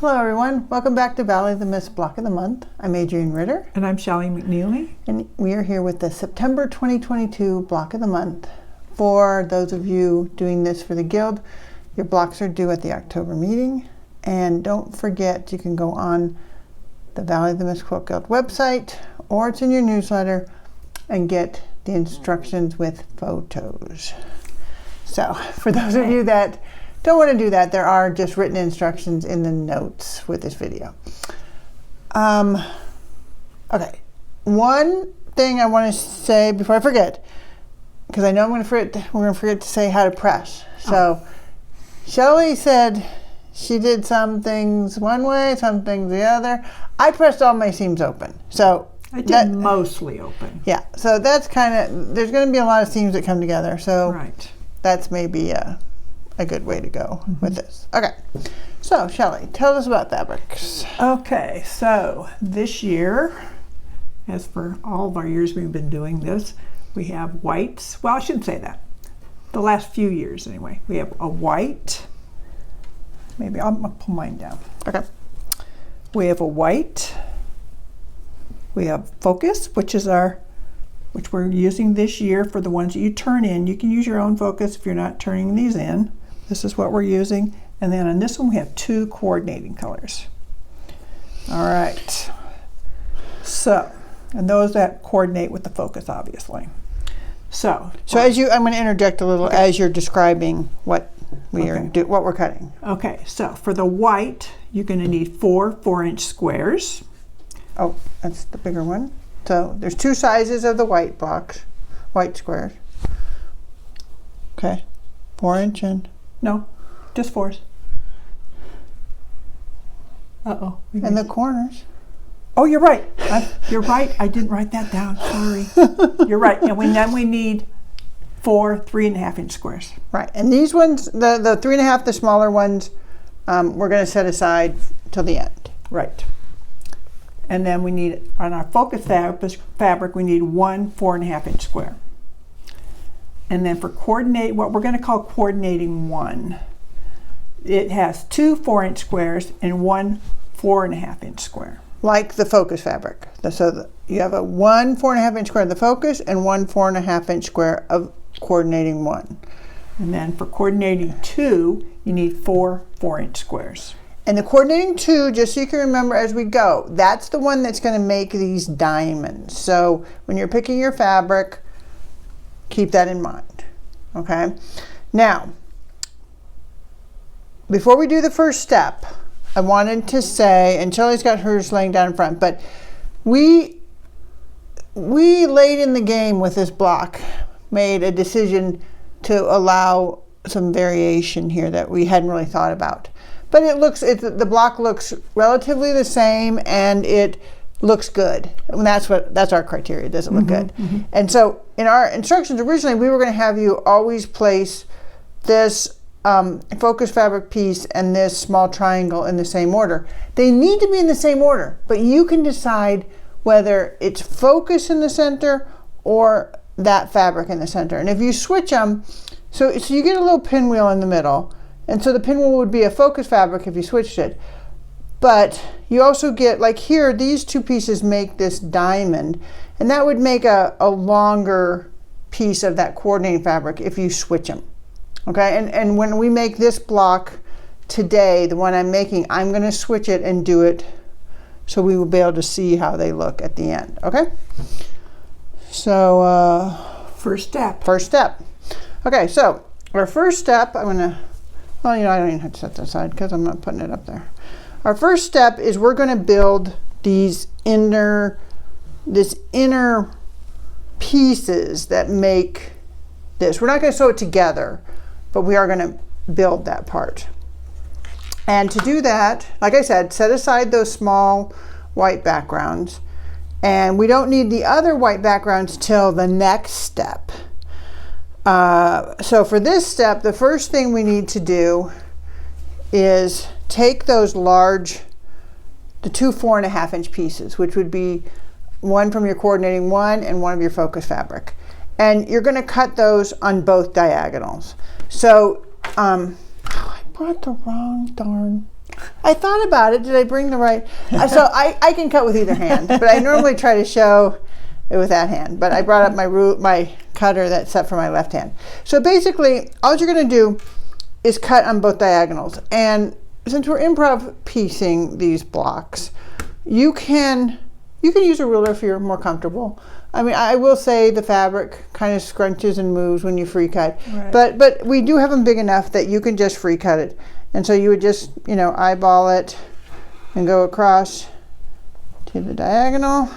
Hello everyone, welcome back to Valley of the Mist Block of the Month. I'm Adriane Ritter. And I'm Shelley McNeely. And we are here with the September 2022 Block of the Month. For those of you doing this for the Guild, your blocks are due at the October meeting. And don't forget, you can go on the Valley of the Mist Quilt Guild website, or it's in your newsletter, and get the instructions with photos. So for those of you that don't want to do that, there are just written instructions in the notes with this video. Okay, one thing I want to say before I forget, because I know we're going to forget to say how to press. So Shelley said she did some things one way, some things the other. I pressed all my seams open. So I did mostly open. Yeah, so that's kind of, there's going to be a lot of seams that come together. So right. That's maybe a good way to go with this. Okay, so Shelley, tell us about fabrics. Okay, so this year, as for all of our years we've been doing this, we have whites. Well, I shouldn't say that. The last few years anyway. We have a white. Maybe I'm going to pull mine down. Okay. We have a white. We have focus, which we're using this year for the ones that you turn in. You can use your own focus if you're not turning these in. This is what we're using. And then on this one, we have two coordinating colors. All right. So, and those that coordinate with the focus, obviously. So I'm going to interject a little as you're describing what what we're cutting. Okay, so for the white, you're going to need 4 4-inch squares. Oh, that's the bigger one. So there's two sizes of the white box, white squares. Okay, 4-inch and... No, just 4s. Uh-oh. And the corners. Oh, you're right. You're right. I didn't write that down. Sorry. You're right. And then we need 4 3.5-inch squares. Right. And these ones, the 3.5, the smaller ones, we're going to set aside till the end. Right. And then we need, on our focus fabric, we need 1 4.5-inch square. And then for coordinate, what we're going to call coordinating 1, it has 2 4-inch squares and 1 4.5-inch square. Like the focus fabric. So you have a 1 4.5-inch square of the focus and 1 4.5-inch square of coordinating 1. And then for coordinating 2, you need 4 4-inch squares. And the coordinating 2, just so you can remember as we go, that's the one that's going to make these diamonds. So when you're picking your fabric, keep that in mind. Okay? Now, before we do the first step, I wanted to say, and Shelley's got hers laying down in front, but we late in the game with this block made a decision to allow some variation here that we hadn't really thought about. But the block looks relatively the same, and it looks good. And that's our criteria. Does it look good? And so in our instructions originally, we were going to have you always place this focus fabric piece and this small triangle in the same order. They need to be in the same order, but you can decide whether it's focus in the center or that fabric in the center. And if you switch them, so you get a little pinwheel in the middle. And so the pinwheel would be a focus fabric if you switched it. But you also get, like here, these two pieces make this diamond. And that would make a longer piece of that coordinating fabric if you switch them. Okay, and when we make this block today, the one I'm making, I'm going to switch it and do it so we will be able to see how they look at the end. Okay? So, first step. Okay, so our first step, I'm going to... Well, I don't even have to set that aside because I'm not putting it up there. Our first step is we're going to build this inner pieces that make this. We're not going to sew it together, but we are going to build that part. And to do that, like I said, set aside those small white backgrounds. And we don't need the other white backgrounds till the next step. So for this step, the first thing we need to do is take those the 2 4.5-inch pieces, which would be one from your coordinating 1 and one of your focus fabric. And you're going to cut those on both diagonals. So I brought the wrong darn I thought about it. Did I bring the right? So I can cut with either hand, but I normally try to show it with that hand. But I brought up my cutter that's set for my left hand. So basically, all you're going to do is cut on both diagonals. And since we're improv piecing these blocks, you can use a ruler if you're more comfortable. I mean, I will say the fabric kind of scrunches and moves when you free cut, right. but we do have them big enough that you can just free cut it. And so you would just, eyeball it and go across to the diagonal.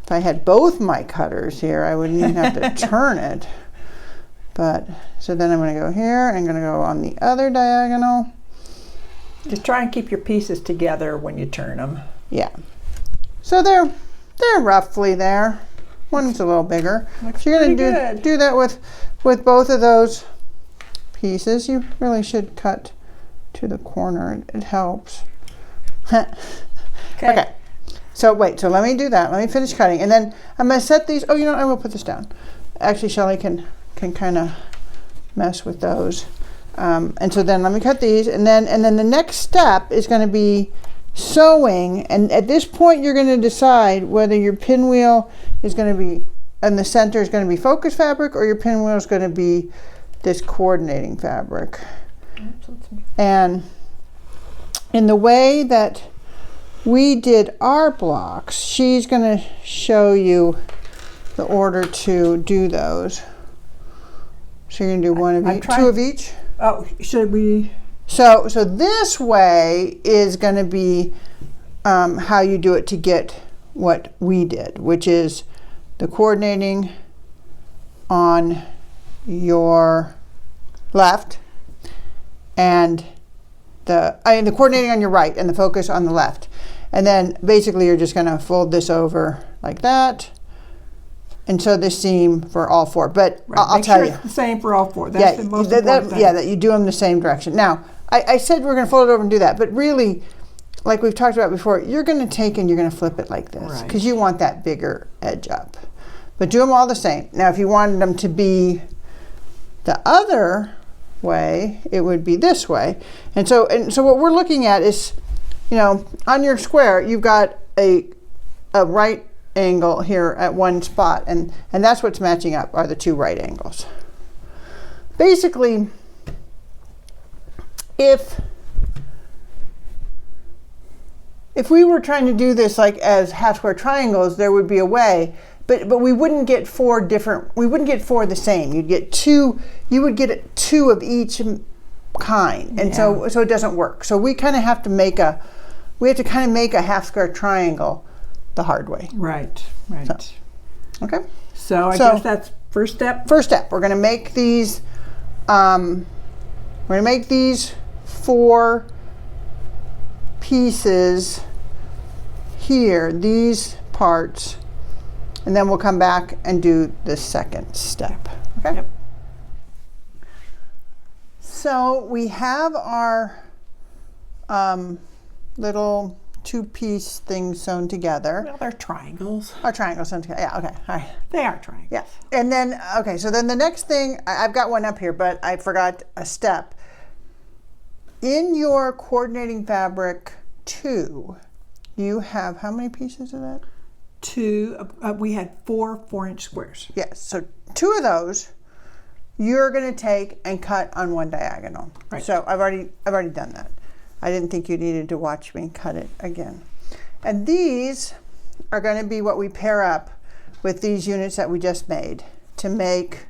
If I had both my cutters here, I wouldn't even have to turn it. But, so then I'm going to go here, and I'm going to go on the other diagonal. Just try and keep your pieces together when you turn them. Yeah. So they're roughly there. One's a little bigger. Looks so you're going pretty to good. do that with both of those pieces. You really should cut to the corner. It helps. Okay. So wait, so let me do that. Let me finish cutting. And then I'm going to set these. Oh, I will put this down. Actually, Shelley can kind of mess with those. And so then let me cut these. And then the next step is going to be sewing. And at this point, you're going to decide whether your pinwheel is going to be, and the center is going to be focus fabric, or your pinwheel is going to be this coordinating fabric. And in the way that we did our blocks, she's going to show you the order to do those. So you're going to do one of each, two of each. Oh, should we? So this way is going to be how you do it to get what we did, which is the coordinating on your left and the coordinating on your right and the focus on the left. And then basically you're just going to fold this over like that and sew the seam for all four. But Right. I'll tell you. It's the same for all four. That's the most important thing. Yeah, that you do them the same direction. Now, I said we're going to fold it over and do that, but really, like we've talked about before, you're going to take and you're going to flip it like this because you want that bigger edge up. But do them all the same. Now, if you wanted them to be the other way, it would be this way. And so what we're looking at is, on your square, you've got a right angle here at one spot, and that's what's matching up are the two right angles. Basically, if we were trying to do this like as half square triangles, there would be a way, but we wouldn't get four the same. You would get two of each kind, and so it doesn't work. So we kind of have to make a half square triangle the hard way. Right. Okay. So I guess that's first step. First step, we're going to make these. We're going to make these 4 pieces here, these parts, and then we'll come back and do the second step. Okay. Yep. So we have our little 2-piece things sewn together. Well, they're triangles. Our triangles sewn together. Yeah. Okay. All right. They are triangles. Yeah. And then so then the next thing, I've got one up here, but I forgot a step. In your coordinating fabric 2, you have how many pieces of that? 2. We had 4 4-inch squares. Yes. So 2 of those you're going to take and cut on one diagonal. Right. So I've already done that. I didn't think you needed to watch me cut it again. And these are going to be what we pair up with these units that we just made to make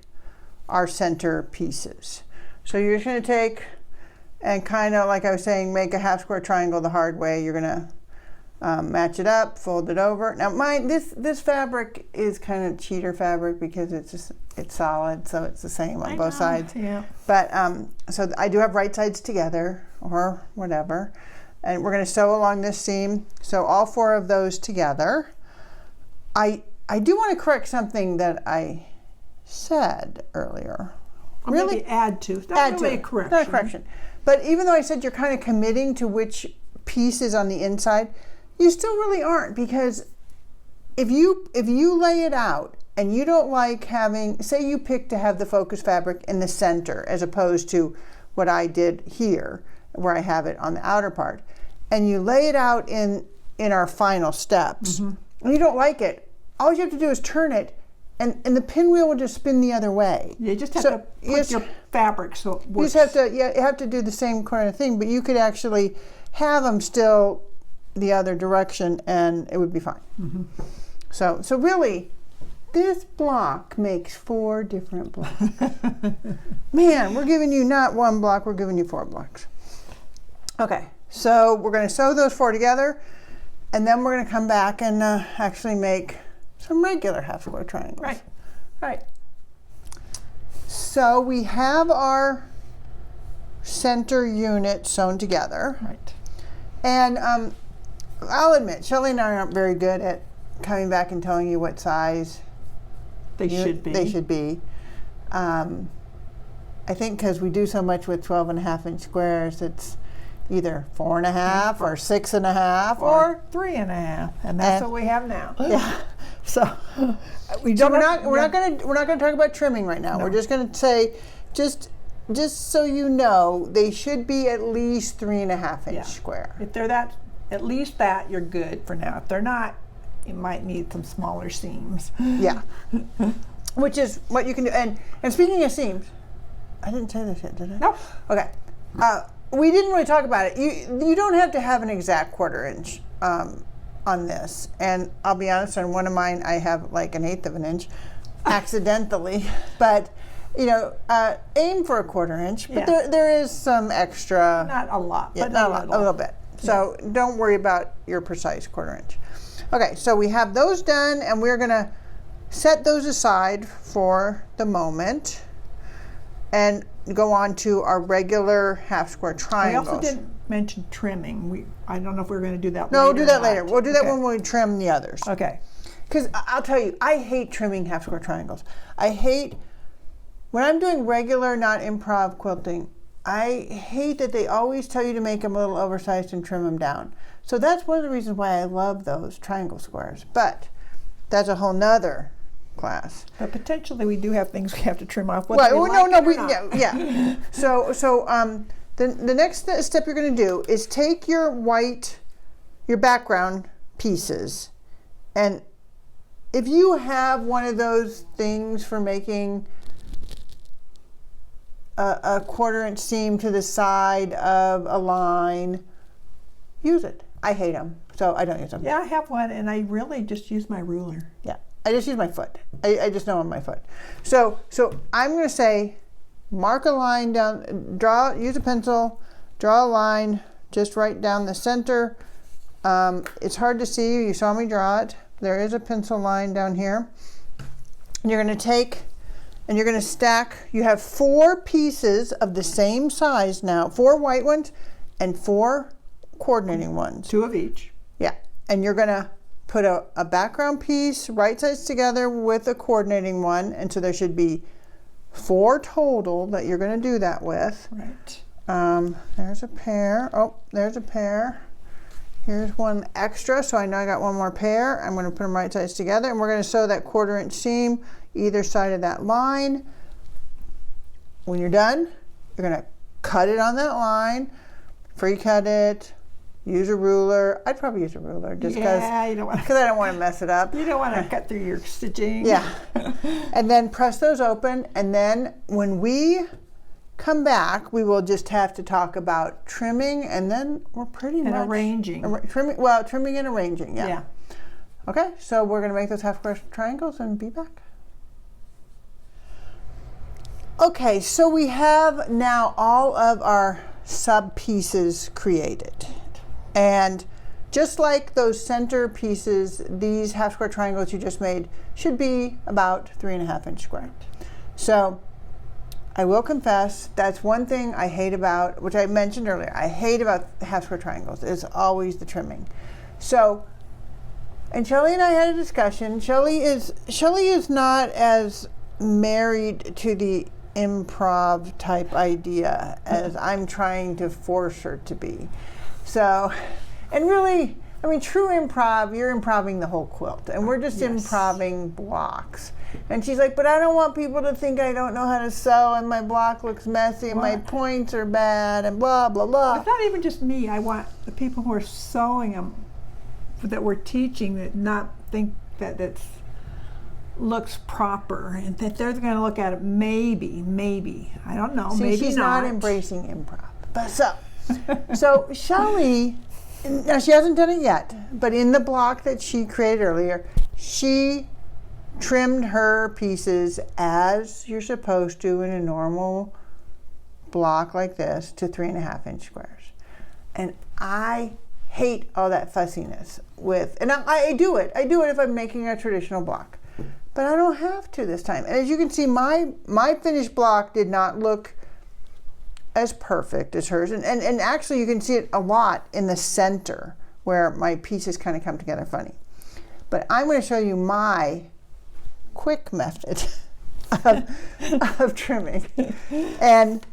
our center pieces. So you're just going to take and kind of, like I was saying, make a half square triangle the hard way. You're going to match it up, fold it over. Now this fabric is kind of cheater fabric because it's solid, so it's the same on both sides. Yeah. But so I do have right sides together or whatever, and we're going to sew along this seam. So all 4 of those together. I do want to correct something that I said earlier. Or really maybe add to. It's not really a correction. Not a correction. But even though I said you're kind of committing to which piece is on the inside, you still really aren't, because if you lay it out and you don't like having, say you pick to have the focus fabric in the center as opposed to what I did here, where I have it on the outer part. And you lay it out in our final steps. And you don't like it, all you have to do is turn it, and the pinwheel will just spin the other way. You just have to put your fabric so it works. You just have to do the same kind of thing, but you could actually have them still the other direction and it would be fine. So really, this block makes 4 different blocks. Man, we're giving you not 1 block, we're giving you 4 blocks. Okay, so we're going to sew those 4 together, and then we're going to come back and actually make some regular half square triangles. Right. All right. So we have our center unit sewn together. Right. And I'll admit, Shelley and I aren't very good at coming back and telling you what size They should be. I think because we do so much with 12.5-inch squares, it's either 4.5 or 6.5 or 3.5, and that's what we have now. Yeah. So we're not going to talk about trimming right now. No. We're just going to say just so you know, they should be at least 3.5-inch square. If they're at least that, you're good for now. If they're not, you might need some smaller seams. Yeah. Which is what you can do. And speaking of seams, I didn't say this yet, did I? No. Okay. We didn't really talk about it. You don't have to have an exact 1/4 inch on this. And I'll be honest, on one of mine, I have like 1/8 of an inch accidentally. But, aim for a 1/4 inch. But there is some extra. Not a lot, but a little bit. So don't worry about your precise 1/4 inch. Okay, so we have those done, and we're going to set those aside for the moment and go on to our regular half square triangles. We also didn't mention trimming. I don't know if we're going to do that later. No, we'll do that later. We'll do that when we trim the others. Okay. Because I'll tell you, I hate trimming half square triangles. When I'm doing regular, not improv quilting, I hate that they always tell you to make them a little oversized and trim them down. So that's one of the reasons why I love those triangle squares. But that's a whole nother class. But potentially we do have things we have to trim off. Right. Yeah. So the next step you're going to do is take your background pieces, and if you have one of those things for making a 1/4 inch seam to the side of a line, use it. I hate them, so I don't use them. Yeah, I have one, and I really just use my ruler. Yeah, I just use my foot. I just know on my foot. So I'm going to say, mark a line down, use a pencil, draw a line just right down the center. It's hard to see. You saw me draw it. There is a pencil line down here. And you're going to take, and you're going to stack. You have 4 pieces of the same size now, 4 white ones and 4 coordinating ones. 2 of each. Yeah, and you're going to put a background piece right sides together with a coordinating one, and so there should be 4 total that you're going to do that with. Right. There's a pair. Oh, there's a pair. Here's one extra, so I know I got one more pair. I'm going to put them right sides together, and we're going to sew that 1/4 inch seam either side of that line. When you're done, you're going to cut it on that line, free cut it, use a ruler. I'd probably use a ruler just because I don't want to mess it up. You don't want to cut through your stitching. Yeah. And then press those open, and then when we come back, we will just have to talk about trimming, and then we're pretty much arranging. Trimming and arranging. Yeah. Okay, so we're going to make those half square triangles and be back. Okay, so we have now all of our sub pieces created, and just like those center pieces, these half square triangles you just made should be about 3.5 inch square. So I will confess, that's one thing I hate about, which I mentioned earlier, I hate about half square triangles, is always the trimming. So, and Shelley and I had a discussion. Shelley is not as married to the improv type idea as I'm trying to force her to be. So, and really, I mean, true improv, you're improving the whole quilt, and we're just Yes. improving blocks. And she's like, but I don't want people to think I don't know how to sew, and my block looks messy, and my What? points are bad, and blah, blah, blah. It's not even just me. I want the people who are sewing them, that we're teaching, that not think that it's looks proper, and that they're going to look at it maybe. I don't know. See, maybe she's not. not embracing improv. But so Shelley, now she hasn't done it yet, but in the block that she created earlier, she trimmed her pieces as you're supposed to in a normal block like this to 3.5-inch squares. And I hate all that fussiness and I do it if I'm making a traditional block, but I don't have to this time. And as you can see, my finished block did not look as perfect as hers, and actually you can see it a lot in the center where my pieces kind of come together funny. But I'm going to show you my quick method of trimming, and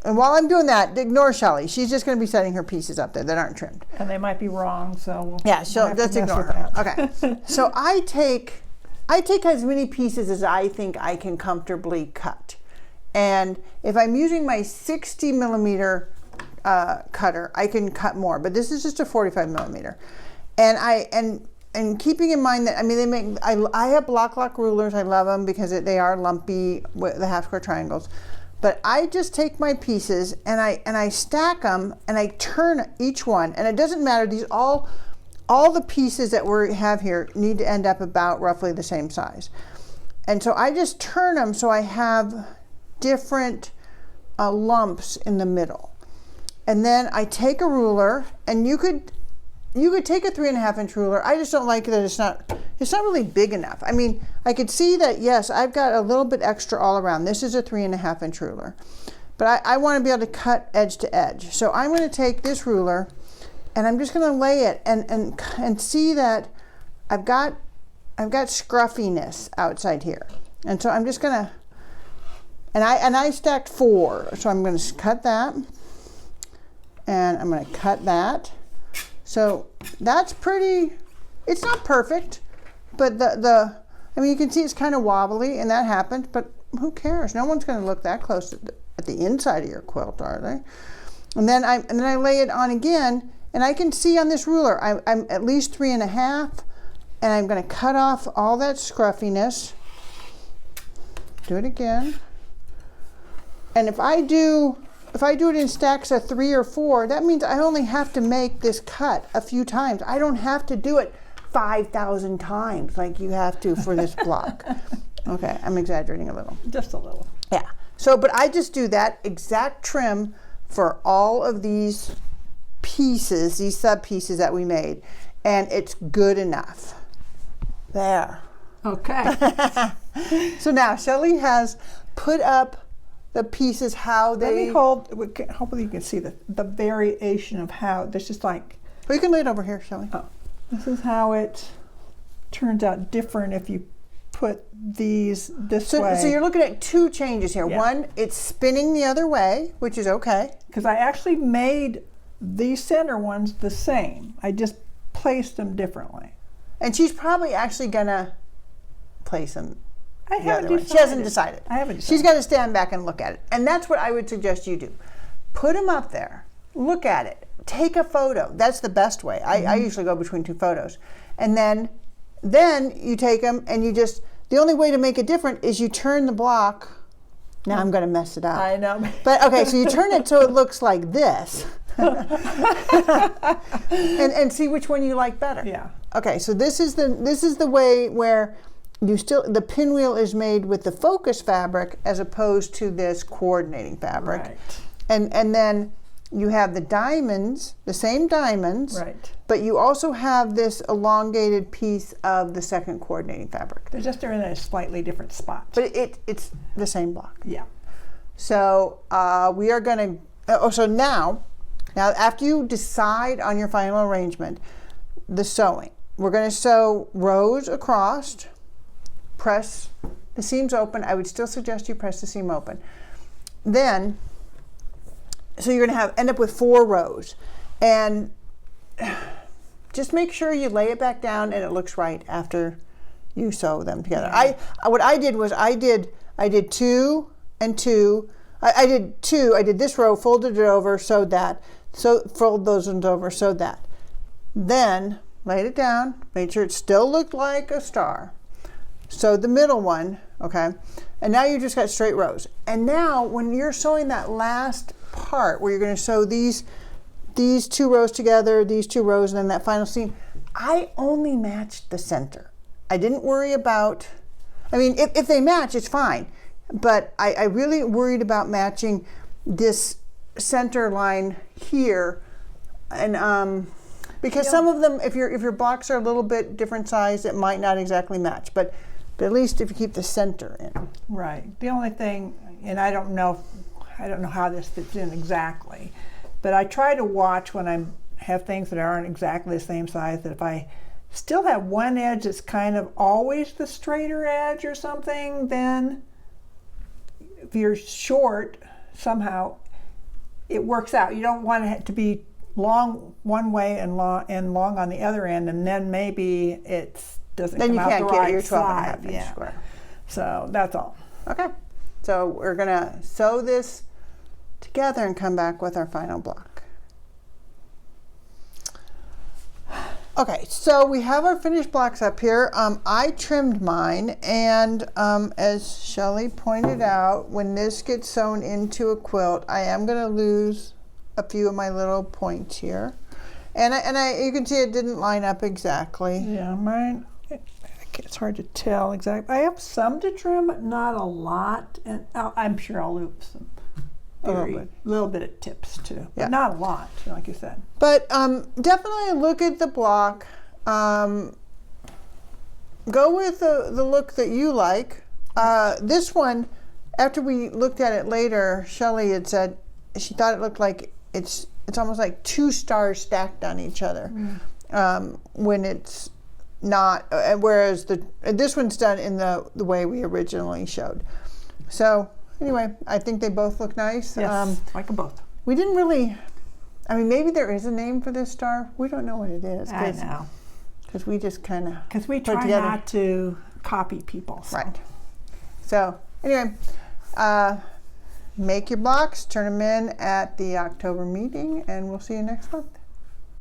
while I'm doing that, ignore Shelley. She's just going to be setting her pieces up there that aren't trimmed, And they might be wrong, so we'll let's ignore her. Okay. So I take as many pieces as I think I can comfortably cut. And if I'm using my 60 millimeter cutter, I can cut more, but this is just a 45 millimeter. And keeping in mind that, I mean, I have block lock rulers. I love them because they are lumpy with the half square triangles. But I just take my pieces and I stack them and I turn each one, and it doesn't matter. These all the pieces that we have here need to end up about roughly the same size. And so I just turn them so I have different lumps in the middle. And then I take a ruler, and you could take a 3.5-inch ruler. I just don't like that it's not really big enough. I mean, I could see that, yes, I've got a little bit extra all around. This is a 3.5-inch ruler, but I want to be able to cut edge to edge. So I'm going to take this ruler and I'm just going to lay it and see that I've got scruffiness outside here. And so I'm just going to, and I stacked 4. So I'm going to cut that, and I'm going to cut that. So that's pretty, it's not perfect, but I mean, you can see it's kind of wobbly, and that happened, but who cares? No one's going to look that close at the inside of your quilt, are they? And then I lay it on again, and I can see on this ruler, I'm at least 3.5, and I'm going to cut off all that scruffiness. Do it again. And if I do it in stacks of 3 or 4, that means I only have to make this cut a few times. I don't have to do it 5,000 times like you have to for this block. Okay, I'm exaggerating a little. Just a little. Yeah. So, but I just do that exact trim for all of these pieces, these sub pieces that we made, and it's good enough. There. Okay. So now Shelley has put up the pieces how they. Let me hold. Hopefully you can see the variation of how. There's just like. Well, you can lay it over here, Shelley. Oh, this is how it turns out different if you put these this way. So you're looking at 2 changes here. Yeah. One, it's spinning the other way, which is okay. Because I actually made these center ones the same. I just placed them differently. And she's probably actually gonna place them I the haven't other way. decided. She hasn't decided. I haven't decided. She's got to stand back and look at it. And that's what I would suggest you do. Put them up there. Look at it. Take a photo. That's the best way. I usually go between 2 photos. And then you take them and you just, the only way to make it different is you turn the block. Now I'm going to mess it up. I know. But okay, so you turn it so it looks like this. and see which one you like better. Yeah. Okay, so this is the way where the pinwheel is made with the focus fabric as opposed to this coordinating fabric. Right. And then you have the diamonds, the same diamonds, Right. but you also have this elongated piece of the second coordinating fabric. They're in a slightly different spot. But it's the same block. Yeah. So we are going to, so now after you decide on your final arrangement, the sewing, we're going to sew rows across, press the seams open. I would still suggest you press the seam open. Then, so you're going to end up with 4 rows. And just make sure you lay it back down and it looks right after you sew them together. Yeah. What I did was I did 2 and 2. I did 2. I did this row, folded it over, sewed that. So fold those ones over, sewed that. Then laid it down, made sure it still looked like a star. Sewed the middle one, okay? And now you just got straight rows. And now when you're sewing that last part where you're going to sew these 2 rows together, these 2 rows, and then that final seam, I only matched the center. I didn't worry about, I mean, if they match, it's fine. But I really worried about matching this center line here, and because some of them, if your blocks are a little bit different size, it might not exactly match. But at least if you keep the center in. Right. The only thing, and I don't know how this fits in exactly, but I try to watch when I have things that aren't exactly the same size, that if I still have one edge that's kind of always the straighter edge or something, then if you're short, somehow it works out. You don't want it to be long one way and long on the other end, and then maybe it doesn't come out the right get your 12 side. and a half inch square. So that's all. Okay. So we're gonna sew this together and come back with our final block. Okay, so we have our finished blocks up here. I trimmed mine, and as Shelley pointed out, when this gets sewn into a quilt, I am going to lose a few of my little points here, and you can see it didn't line up exactly. Yeah, mine. It's hard to tell exactly. I have some to trim, but not a lot, and I'm sure I'll lose some. A little bit of tips too, but not a lot, like you said. But definitely look at the block. Go with the look that you like. This one, after we looked at it later, Shelley had said she thought it looked like it's almost like 2 stars stacked on each other when it's not. Whereas this one's done in the way we originally showed. So. Anyway, I think they both look nice. Yes, like them both. We didn't really, I mean, maybe there is a name for this star. We don't know what it is. I know. Because we just kind of Because we try not to copy people. So. Right. So, anyway, make your blocks, turn them in at the October meeting, and we'll see you next month.